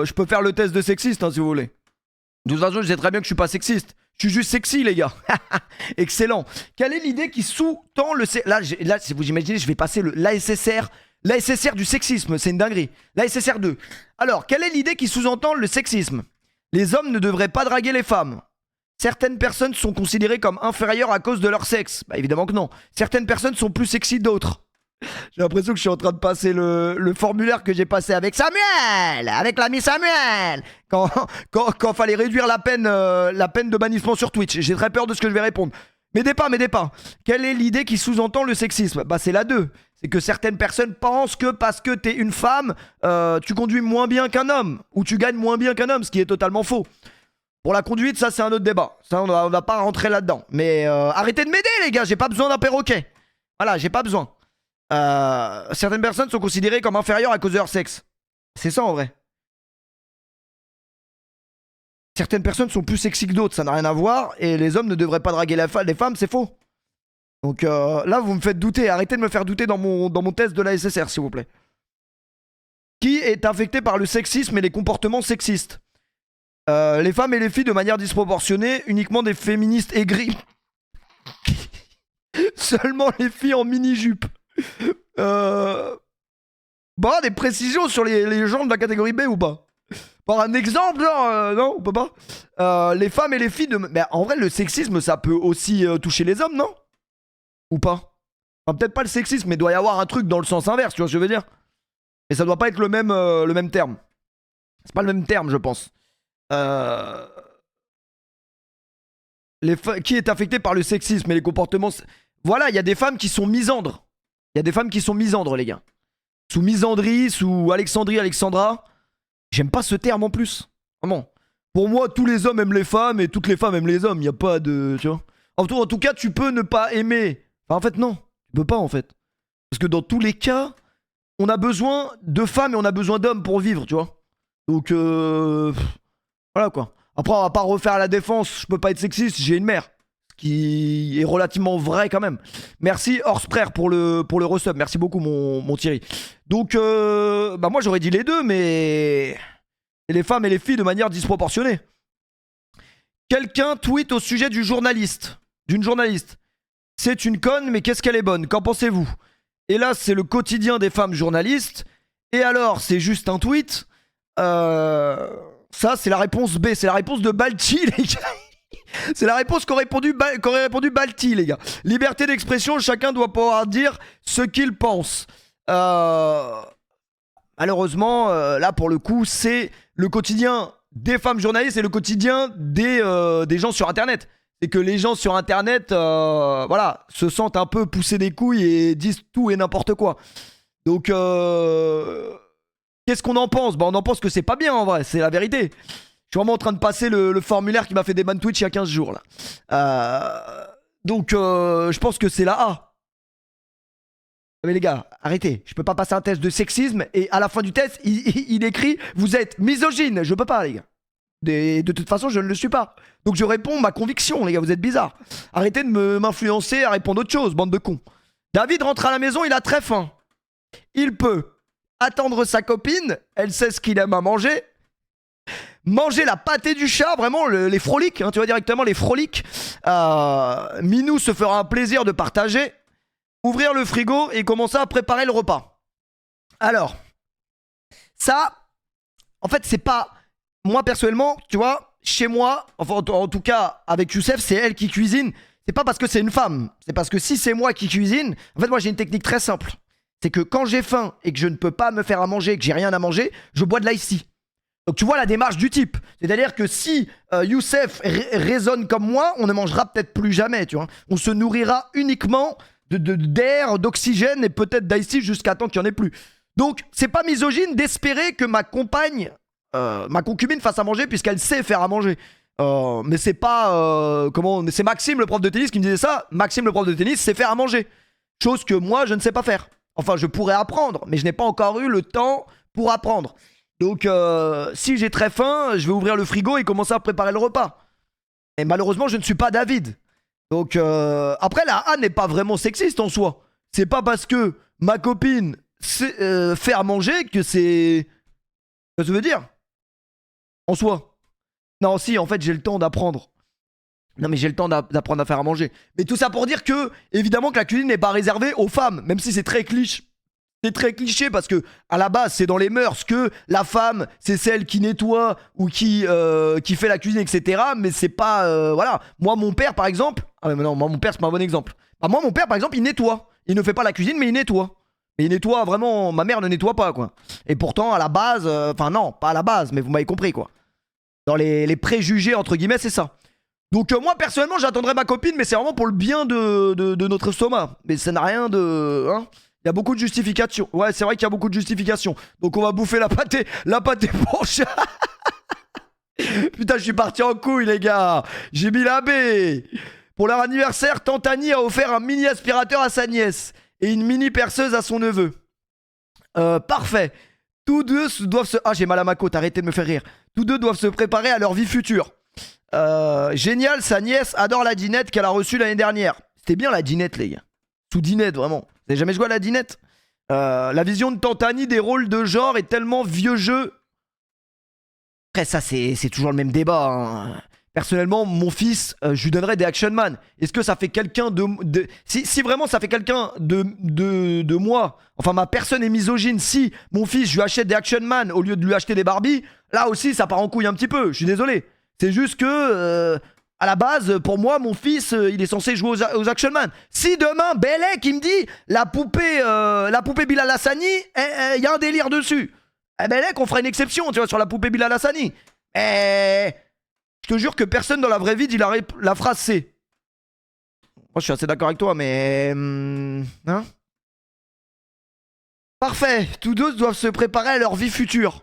je peux faire le test de sexiste hein, si vous voulez. De toute façon, je sais très bien que je suis pas sexiste. Je suis juste sexy, les gars. Excellent. Quelle est l'idée qui sous-tend le... Là, si vous imaginez, je vais passer l'ASSR. L'ASSR du sexisme, c'est une dinguerie. L'ASSR 2. Alors, quelle est l'idée qui sous-entend le sexisme? Les hommes ne devraient pas draguer les femmes. Certaines personnes sont considérées comme inférieures à cause de leur sexe. Bah évidemment que non. Certaines personnes sont plus sexy d'autres. J'ai l'impression que je suis en train de passer le formulaire que j'ai passé avec Samuel, avec l'ami Samuel, quand fallait réduire la peine de bannissement sur Twitch. J'ai très peur de ce que je vais répondre. M'aidez pas. Quelle est l'idée qui sous-entend le sexisme? Bah c'est la 2. C'est que certaines personnes pensent que parce que t'es une femme, tu conduis moins bien qu'un homme, ou tu gagnes moins bien qu'un homme, ce qui est totalement faux. Pour la conduite, ça c'est un autre débat. Ça on va pas rentrer là-dedans. Mais arrêtez de m'aider les gars, j'ai pas besoin d'un perroquet. Voilà, j'ai pas besoin. Certaines personnes sont considérées comme inférieures à cause de leur sexe. C'est ça en vrai. Certaines personnes sont plus sexy que d'autres, ça n'a rien à voir. Et les hommes ne devraient pas draguer les femmes, c'est faux. Donc là, vous me faites douter. Arrêtez de me faire douter dans mon test de la SSR, s'il vous plaît. Qui est infecté par le sexisme et les comportements sexistes? Les femmes et les filles de manière disproportionnée, uniquement des féministes aigris. Seulement les filles en mini-jupe. Bah, des précisions sur les gens de la catégorie B ou pas? Par un exemple, genre, non, on peut pas. Les femmes et les filles de... Mais en vrai, le sexisme, ça peut aussi toucher les hommes, non? Ou pas? Enfin, peut-être pas le sexisme, mais il doit y avoir un truc dans le sens inverse, tu vois ce que je veux dire? Et ça doit pas être le même terme. C'est pas le même terme, je pense. Qui est affecté par le sexisme et les comportements... Voilà, il y a des femmes qui sont misandres. Il y a des femmes qui sont misandres, les gars. Sous misandrie, sous Alexandrie, Alexandra. J'aime pas ce terme en plus. Vraiment. Pour moi, tous les hommes aiment les femmes et toutes les femmes aiment les hommes. Il n'y a pas de... Tu vois. En tout cas, tu peux ne pas aimer. Enfin, en fait, non. Tu peux pas, en fait. Parce que dans tous les cas, on a besoin de femmes et on a besoin d'hommes pour vivre, tu vois. Donc, voilà, quoi. Après, on va pas refaire la défense. Je peux pas être sexiste, j'ai une mère. Ce qui est relativement vrai, quand même. Merci, Horsprère, pour le resub. Merci beaucoup, mon Thierry. Donc, bah moi, j'aurais dit les deux, mais... les femmes et les filles de manière disproportionnée. Quelqu'un tweet au sujet d'une journaliste. C'est une conne, mais qu'est-ce qu'elle est bonne? Qu'en pensez-vous? Et là, c'est le quotidien des femmes journalistes. Et alors, c'est juste un tweet. Ça, c'est la réponse B. C'est la réponse de Balti, les gars. C'est la réponse qu'aurait répondu Balti, les gars. Liberté d'expression, chacun doit pouvoir dire ce qu'il pense. Malheureusement, là, pour le coup, c'est le quotidien des femmes journalistes et le quotidien des gens sur Internet. C'est que les gens sur Internet, voilà, se sentent un peu pousser des couilles et disent tout et n'importe quoi. Donc, qu'est-ce qu'on en pense? Bah, on en pense que c'est pas bien en vrai, c'est la vérité. Je suis vraiment en train de passer le formulaire qui m'a fait des ban Twitch il y a 15 jours là. Donc, je pense que c'est la A. Mais les gars, arrêtez. Je peux pas passer un test de sexisme et à la fin du test, il écrit « Vous êtes misogyne ». Je peux pas, les gars. De toute façon, je ne le suis pas. Donc je réponds ma conviction, les gars, vous êtes bizarres. Arrêtez de m'influencer à répondre autre chose, bande de cons. David rentre à la maison, il a très faim. Il peut attendre sa copine, elle sait ce qu'il aime à manger. Manger la pâtée du chat, vraiment les froliques, hein, tu vois directement les froliques. Minou se fera un plaisir de partager. Ouvrir le frigo et commencer à préparer le repas. Alors, ça, en fait, c'est pas... Moi, personnellement, tu vois, chez moi, enfin, en tout cas, avec Youssef, c'est elle qui cuisine. C'est pas parce que c'est une femme. C'est parce que si c'est moi qui cuisine, en fait, moi, j'ai une technique très simple. C'est que quand j'ai faim et que je ne peux pas me faire à manger, que j'ai rien à manger, je bois de l'ice tea. Donc, tu vois la démarche du type. C'est-à-dire que si Youssef raisonne comme moi, on ne mangera peut-être plus jamais, tu vois. On se nourrira uniquement... d'air, d'oxygène et peut-être d'ice jusqu'à temps qu'il n'y en ait plus. Donc, c'est pas misogyne d'espérer que ma compagne, ma concubine fasse à manger puisqu'elle sait faire à manger. Mais c'est pas... c'est Maxime, le prof de tennis, qui me disait ça. Maxime, le prof de tennis, sait faire à manger. Chose que moi, je ne sais pas faire. Enfin, je pourrais apprendre, mais je n'ai pas encore eu le temps pour apprendre. Donc, si j'ai très faim, je vais ouvrir le frigo et commencer à préparer le repas. Et malheureusement, je ne suis pas David. Donc, après, la A n'est pas vraiment sexiste en soi. C'est pas parce que ma copine fait à manger que c'est... Qu'est-ce que ça veut dire? En soi. Non, si, en fait, j'ai le temps d'apprendre. Non, mais j'ai le temps d'apprendre à faire à manger. Mais tout ça pour dire que, évidemment, que la cuisine n'est pas réservée aux femmes, même si c'est très cliché. C'est très cliché parce que, à la base, c'est dans les mœurs que la femme, c'est celle qui nettoie ou qui fait la cuisine, etc. Mais c'est pas. Voilà. Moi, mon père, par exemple. Ah, mais non, moi, mon père, c'est pas un bon exemple. Bah, moi, mon père, par exemple, il nettoie. Il ne fait pas la cuisine, mais il nettoie. Et il nettoie vraiment. Ma mère ne nettoie pas, quoi. Et pourtant, à la base. Enfin, non, pas à la base, mais vous m'avez compris, quoi. Dans les préjugés, entre guillemets, c'est ça. Donc moi personnellement j'attendrai ma copine, mais c'est vraiment pour le bien de notre estomac. Mais ça n'a rien de... Hein. Il y a beaucoup de justifications. Ouais, c'est vrai qu'il y a beaucoup de justifications. Donc on va bouffer la pâté pour chat. Putain, je suis parti en couille les gars. J'ai mis la baie. Pour leur anniversaire, Tante Annie a offert un mini aspirateur à sa nièce et une mini perceuse à son neveu. Parfait. Tous deux doivent se... Ah, j'ai mal à ma côte, arrêtez de me faire rire. Tous deux doivent se préparer à leur vie future. Génial, sa nièce adore la dinette qu'elle a reçue l'année dernière. C'était bien la dinette, les gars. Sous dinette, vraiment. Vous avez jamais joué à la dinette? La vision de Tante Annie des rôles de genre est tellement vieux jeu. Après, ça, c'est toujours le même débat. Hein. Personnellement, mon fils, je lui donnerais des Action Man. Est-ce que ça fait quelqu'un de... Si vraiment ça fait quelqu'un de moi, enfin ma personne est misogyne, si mon fils, je lui achète des Action Man au lieu de lui acheter des Barbie, là aussi, ça part en couille un petit peu. Je suis désolé. C'est juste que, à la base, pour moi, mon fils, il est censé jouer aux Action Man. Si demain, Bellec, il me dit, la poupée Bilal Hassani, il y a un délire dessus. Eh Bellec, on fera une exception, tu vois, sur la poupée Bilal Hassani. Je te jure que personne dans la vraie vie dit la phrase C. Moi, je suis assez d'accord avec toi, mais... hein? Parfait. Tous deux doivent se préparer à leur vie future.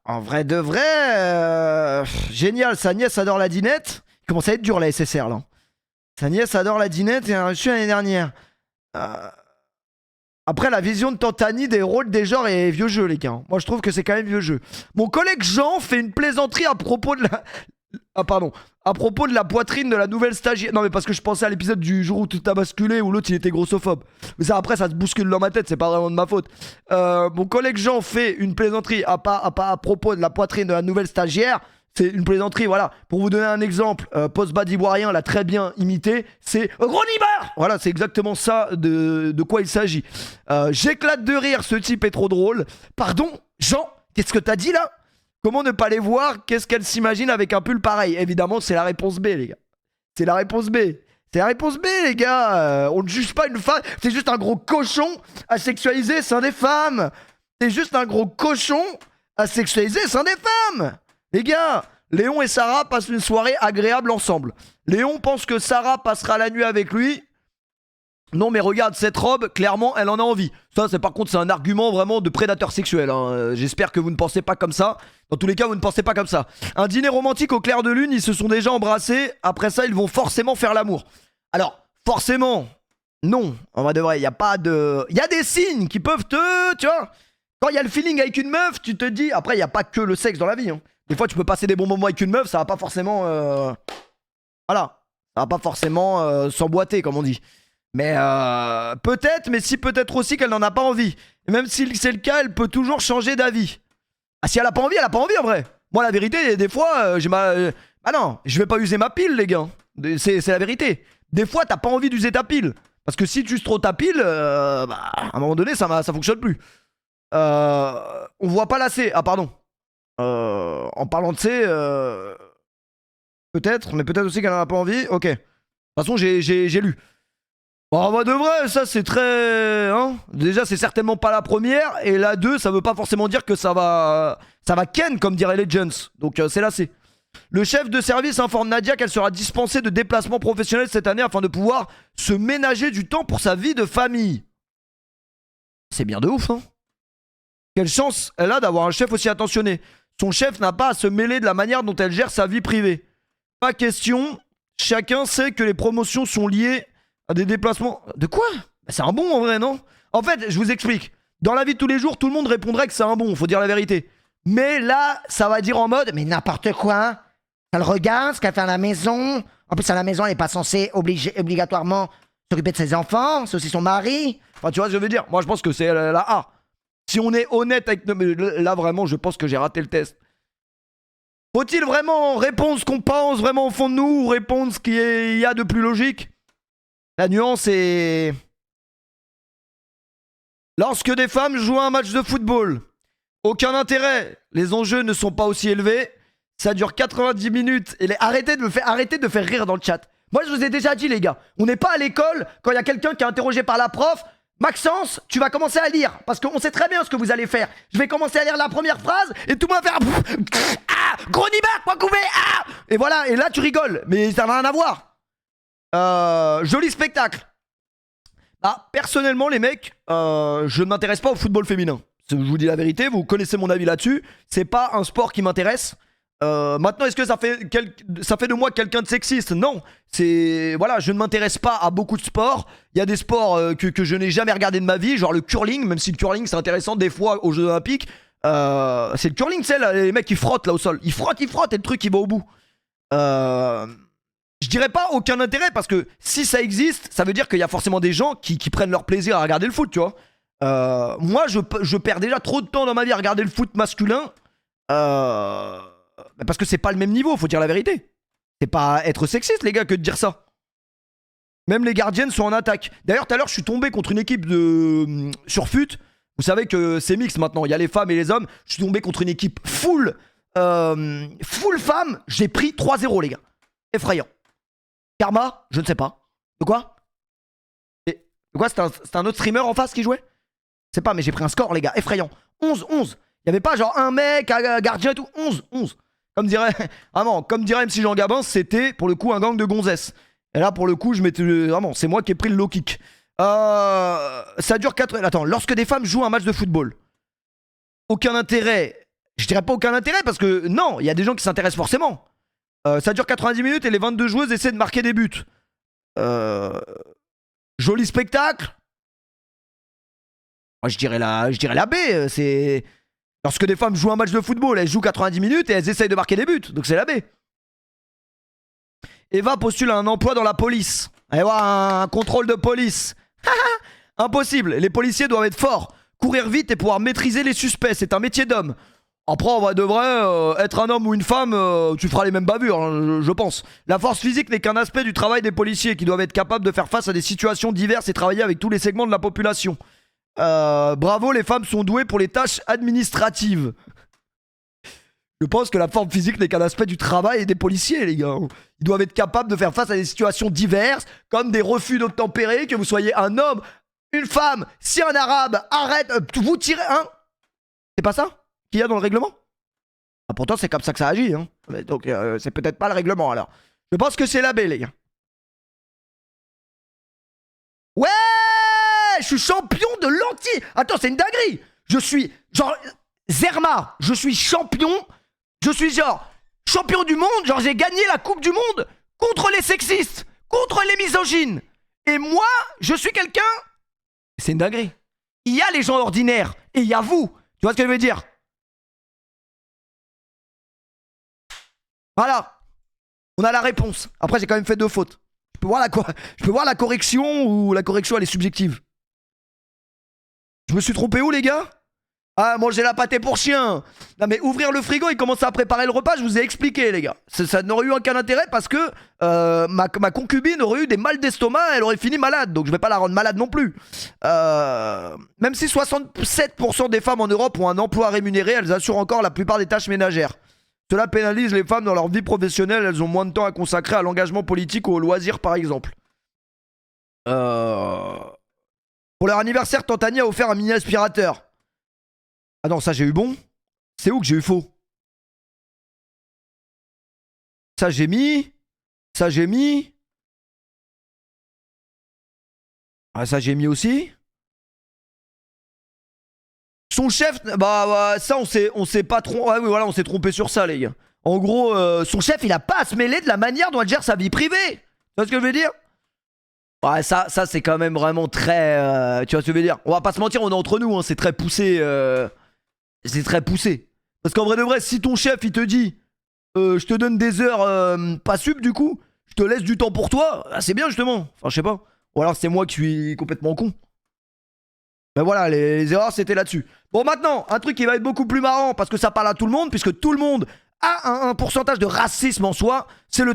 En vrai de vrai, génial, sa nièce adore la dinette. Il commence à être dur la SSR là. Sa nièce adore la dinette et a reçu l'année dernière. Après la vision de Tante Annie des rôles des genres est vieux jeu les gars. Moi je trouve que c'est quand même vieux jeu. Mon collègue Jean fait une plaisanterie à propos de la... Ah pardon. À propos de la poitrine de la nouvelle stagiaire. Non mais parce que je pensais à l'épisode du jour où tout a basculé où l'autre il était grossophobe. Mais ça après ça se bouscule dans ma tête, c'est pas vraiment de ma faute. Mon collègue Jean fait une plaisanterie à propos de la poitrine de la nouvelle stagiaire. C'est une plaisanterie, voilà. Pour vous donner un exemple, Post-Bad ivoirien l'a très bien imité. C'est Gros Nibar. Voilà, c'est exactement ça de quoi il s'agit. J'éclate de rire, ce type est trop drôle. Pardon, Jean, qu'est-ce que t'as dit là? Comment ne pas les voir? Qu'est-ce qu'elle s'imagine avec un pull pareil? Évidemment, c'est la réponse B, les gars. C'est la réponse B. C'est la réponse B, les gars. On ne juge pas une femme. C'est juste un gros cochon à sexualiser sein des femmes. C'est juste un gros cochon à sexualiser sein des femmes. Les gars, Léon et Sarah passent une soirée agréable ensemble. Léon pense que Sarah passera la nuit avec lui. Non mais regarde cette robe, clairement elle en a envie. Ça c'est par contre c'est un argument vraiment de prédateur sexuel hein. J'espère que vous ne pensez pas comme ça. Dans tous les cas vous ne pensez pas comme ça. Un dîner romantique au clair de lune, ils se sont déjà embrassés. Après ça ils vont forcément faire l'amour. Alors forcément, non. En vrai de vrai, il n'y a pas de... Il y a des signes qui peuvent te... Tu vois, quand il y a le feeling avec une meuf, tu te dis... Après il n'y a pas que le sexe dans la vie hein. Des fois tu peux passer des bons moments avec une meuf, ça va pas forcément... Voilà. Ça va pas forcément s'emboîter comme on dit. Mais peut-être, mais si peut-être aussi qu'elle n'en a pas envie. Et même si c'est le cas, elle peut toujours changer d'avis. Ah, si elle a pas envie en vrai. Moi, la vérité, des fois, j'ai ma... Ah non, je vais pas user ma pile, les gars. C'est la vérité. Des fois, t'as pas envie d'user ta pile. Parce que si tu uses trop ta pile, bah, à un moment donné, ça fonctionne plus. On voit pas la C. Ah, pardon. En parlant de C, peut-être, mais peut-être aussi qu'elle en a pas envie. Ok. De toute façon, j'ai lu. Bon, bah de vrai, ça c'est très... Hein, déjà, c'est certainement pas la première. Et la 2, ça veut pas forcément dire que ça va ken, comme dirait Legends. Donc c'est là, c'est... Le chef de service informe Nadia qu'elle sera dispensée de déplacements professionnels cette année afin de pouvoir se ménager du temps pour sa vie de famille. C'est bien de ouf, hein. Quelle chance elle a d'avoir un chef aussi attentionné. Son chef n'a pas à se mêler de la manière dont elle gère sa vie privée. Pas question. Chacun sait que les promotions sont liées à des déplacements... De quoi? C'est un bon en vrai, non? En fait, je vous explique. Dans la vie de tous les jours, tout le monde répondrait que c'est un bon, faut dire la vérité. Mais là, ça va dire en mode... Mais n'importe quoi. Elle regarde ce qu'elle fait à la maison. En plus, à la maison, elle n'est pas censée obligatoirement s'occuper de ses enfants. C'est aussi son mari. Enfin, tu vois ce que je veux dire? Moi, je pense que c'est la A. Si on est honnête avec... Là, vraiment, je pense que j'ai raté le test. Faut-il vraiment répondre ce qu'on pense vraiment au fond de nous ou répondre ce qu'il y a de plus logique? La nuance est... Lorsque des femmes jouent un match de football, aucun intérêt, les enjeux ne sont pas aussi élevés, ça dure 90 minutes et arrêtez de faire rire dans le chat. Moi je vous ai déjà dit les gars, on n'est pas à l'école quand il y a quelqu'un qui est interrogé par la prof. Maxence, tu vas commencer à lire parce qu'on sait très bien ce que vous allez faire. Je vais commencer à lire la première phrase et tout le monde va faire gros nibard, quoi couper, et voilà, et là tu rigoles, mais ça n'a rien à voir. Joli spectacle. Ah, personnellement les mecs, je ne m'intéresse pas au football féminin. Je vous dis la vérité, vous connaissez mon avis là-dessus. C'est pas un sport qui m'intéresse. Maintenant, est-ce que ça fait de moi quelqu'un de sexiste? Non. Voilà, je ne m'intéresse pas à beaucoup de sports. Il y a des sports que je n'ai jamais regardé de ma vie, genre le curling, même si le curling c'est intéressant des fois aux Jeux Olympiques. C'est le curling, tu sais, les mecs qui frottent là au sol. Ils frottent et le truc il va au bout. Je dirais pas aucun intérêt parce que si ça existe, ça veut dire qu'il y a forcément des gens qui prennent leur plaisir à regarder le foot, tu vois. Moi, je perds déjà trop de temps dans ma vie à regarder le foot masculin. Parce que c'est pas le même niveau, faut dire la vérité. C'est pas être sexiste, les gars, que de dire ça. Même les gardiennes sont en attaque. D'ailleurs, tout à l'heure, je suis tombé contre une équipe sur FUT. Vous savez que c'est mix maintenant, il y a les femmes et les hommes. Je suis tombé contre une équipe full femmes. J'ai pris 3-0, les gars. Effrayant. Karma, je ne sais pas. De quoi? De quoi? C'était un autre streamer en face qui jouait? Je sais pas, mais j'ai pris un score, les gars. Effrayant. 11-11. Il y avait pas genre un mec, un gardien et tout. 11-11. Comme dirait MC Jean Gabin, c'était pour le coup un gang de gonzesses. Et là, pour le coup, je m'étais. Vraiment, c'est moi qui ai pris le low kick. Ça dure 4. Attends, lorsque des femmes jouent un match de football, aucun intérêt. Je dirais pas aucun intérêt parce que non, il y a des gens qui s'intéressent forcément. Ça dure 90 minutes et les 22 joueuses essaient de marquer des buts. Joli spectacle. Moi, je dirais la B. C'est. Lorsque des femmes jouent un match de football, elles jouent 90 minutes et elles essayent de marquer des buts. Donc c'est la B. Eva postule à un emploi dans la police. Allez voir un contrôle de police. Impossible. Les policiers doivent être forts, courir vite et pouvoir maîtriser les suspects. C'est un métier d'homme. Après, en vrai de vrai, être un homme ou une femme, tu feras les mêmes bavures, hein, je pense. La force physique n'est qu'un aspect du travail des policiers qui doivent être capables de faire face à des situations diverses et travailler avec tous les segments de la population. Bravo, les femmes sont douées pour les tâches administratives. Je pense que la forme physique n'est qu'un aspect du travail des policiers, les gars. Ils doivent être capables de faire face à des situations diverses, comme des refus d'obtempérer, que vous soyez un homme, une femme, si un arabe arrête, vous tirez, hein? C'est pas ça qu'il y a dans le règlement? Ah, pourtant, c'est comme ça que ça agit, hein. Donc, c'est peut-être pas le règlement, alors. Je pense que c'est la B, les gars. Ouais! Je suis champion de l'anti... Attends, c'est une dinguerie. Je suis, genre, Zerma. Je suis champion. Je suis, genre, champion du monde. Genre, j'ai gagné la coupe du monde contre les sexistes, contre les misogynes. Et moi, je suis quelqu'un... C'est une dinguerie. Il y a les gens ordinaires et il y a vous. Tu vois ce que je veux dire? Voilà. On a la réponse. Après, j'ai quand même fait 2 fautes. Je peux voir la correction ou la correction, elle est subjective. Je me suis trompé où, les gars? Ah, manger la pâtée pour chien. Non, mais ouvrir le frigo et commencer à préparer le repas, je vous ai expliqué, les gars. Ça n'aurait eu aucun intérêt parce que ma concubine aurait eu des mal d'estomac, elle aurait fini malade. Donc je vais pas la rendre malade non plus. Même si 67% des femmes en Europe ont un emploi rémunéré, elles assurent encore la plupart des tâches ménagères. Cela pénalise les femmes dans leur vie professionnelle, elles ont moins de temps à consacrer à l'engagement politique ou au loisir, par exemple. Pour leur anniversaire, Tantani a offert un mini aspirateur. Ah non, ça j'ai eu bon. C'est où que j'ai eu faux? Ça j'ai mis. Ça j'ai mis. Ah, ça j'ai mis aussi. Son chef, bah ça on s'est pas trompé. Ouais, oui, voilà, on s'est trompé sur ça, les gars. En gros, son chef, il a pas à se mêler de la manière dont elle gère sa vie privée. Tu vois ce que je veux dire? Ouais, ça c'est quand même vraiment très... tu vois ce que je veux dire? On va pas se mentir, on est entre nous, hein, c'est très poussé. C'est très poussé. Parce qu'en vrai de vrai, si ton chef, il te dit je te donne des heures pas sub, du coup, je te laisse du temps pour toi, c'est bien justement. Enfin, je sais pas. Ou alors c'est moi qui suis complètement con. Ben voilà, les erreurs, c'était là-dessus. Bon, maintenant, un truc qui va être beaucoup plus marrant, parce que ça parle à tout le monde, puisque tout le monde a un pourcentage de racisme en soi, c'est le